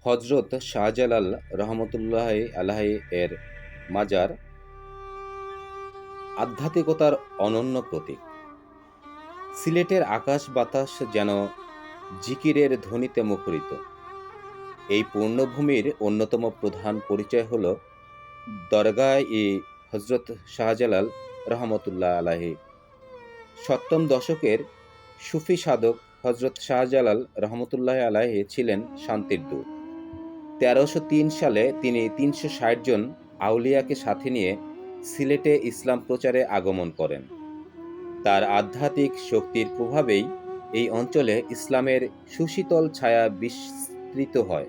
হজরত শাহজালাল রহমতুল্লাহ আলাহি এর মাজার আধ্যাত্মিকতার অনন্য প্রতীক। সিলেটের আকাশ বাতাস যেন জিকিরের ধ্বনিতে মুখরিত। এই পূর্ণভূমির অন্যতম প্রধান পরিচয় হল দরগাহ-ই হজরত শাহজালাল রহমতুল্লাহ আলাহি। সপ্তম দশকের সুফি সাধক হজরত শাহজালাল রহমতুল্লাহ আলাহি ছিলেন শান্তির দূত। 1303 সালে তিনি 360 জন আউলিয়াকে সাথে নিয়ে সিলেটে ইসলাম প্রচারে আগমন করেন। তার আধ্যাত্মিক শক্তির প্রভাবেই এই অঞ্চলে ইসলামের সুশীতল ছায়া বিস্তৃত হয়।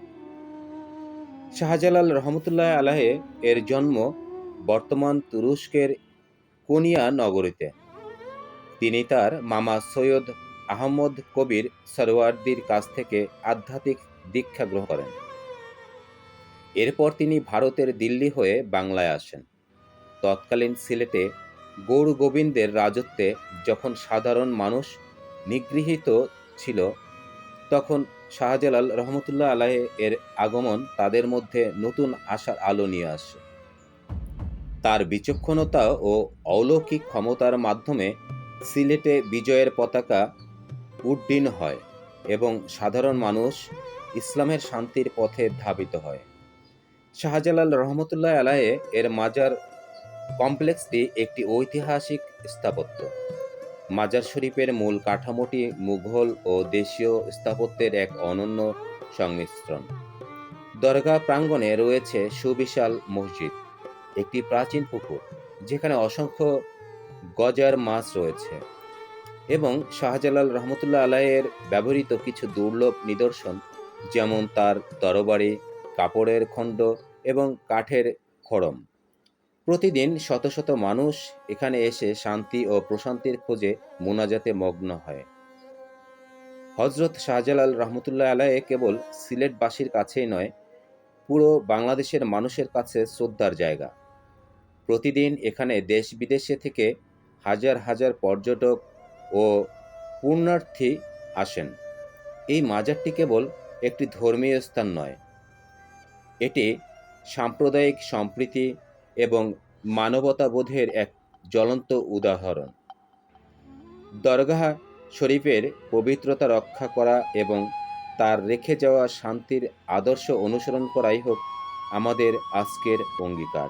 শাহজালাল রহমতুল্লাহ আলাহি এর জন্ম বর্তমান তুরস্কের কোনিয়া নগরীতে। তিনি তার মামা সৈয়দ আহমদ কবির সরওয়ার্দির কাছ থেকে আধ্যাত্মিক দীক্ষা গ্রহণ করেন। এরপর তিনি ভারতের দিল্লি হয়ে বাংলায় আসেন। তৎকালীন সিলেটে গৌর গোবিন্দের রাজত্বে যখন সাধারণ মানুষ নিগৃহীত ছিল, তখন শাহজালাল রহমতুল্লাহ আলাহি এর আগমন তাদের মধ্যে নতুন আশার আলো নিয়ে আসে। তার বিচক্ষণতা ও অলৌকিক ক্ষমতার মাধ্যমে সিলেটে বিজয়ের পতাকা উড্ডীন হয় এবং সাধারণ মানুষ ইসলামের শান্তির পথে ধাবিত হয়। শাহজালাল রহমতুল্লাহ আলাহি এর মাজার কমপ্লেক্সটি একটি ঐতিহাসিক স্থাপত্য। মাজার শরীফের মূল কাঠামোটি মুঘল ও দেশীয় স্থাপত্যের এক অনন্য সংমিশ্রণ। দরগা প্রাঙ্গণে রয়েছে সুবিশাল মসজিদ, একটি প্রাচীন পুকুর যেখানে অসংখ্য গজার মাছ রয়েছে, এবং শাহজালাল রহমতুল্লাহ আলাহির ব্যবহৃত কিছু দুর্লভ নিদর্শন, যেমন তার তরবারি, কাপড়ের খণ্ড এবং কাঠের খড়ম। প্রতিদিন শত শত মানুষ এখানে এসে শান্তি ও প্রশান্তির খোঁজে মোনাজাতে মগ্ন হয়। হজরত শাহজালাল রহমতুল্লাহ আলাহি কেবল সিলেটবাসীর কাছেই নয়, পুরো বাংলাদেশের মানুষের কাছে শ্রদ্ধার জায়গা। প্রতিদিন এখানে দেশ বিদেশে থেকে হাজার হাজার পর্যটক ও পুণ্যার্থী আসেন। এই মাজারটি কেবল একটি ধর্মীয় স্থান নয়, এটি সাম্প্রদায়িক সম্প্রীতি এবং মানবতাবোধের এক জ্বলন্ত উদাহরণ। দরগাহ শরীফের পবিত্রতা রক্ষা করা এবং তার রেখে যাওয়া শান্তির আদর্শ অনুসরণ করাই হোক আমাদের আজকের অঙ্গীকার।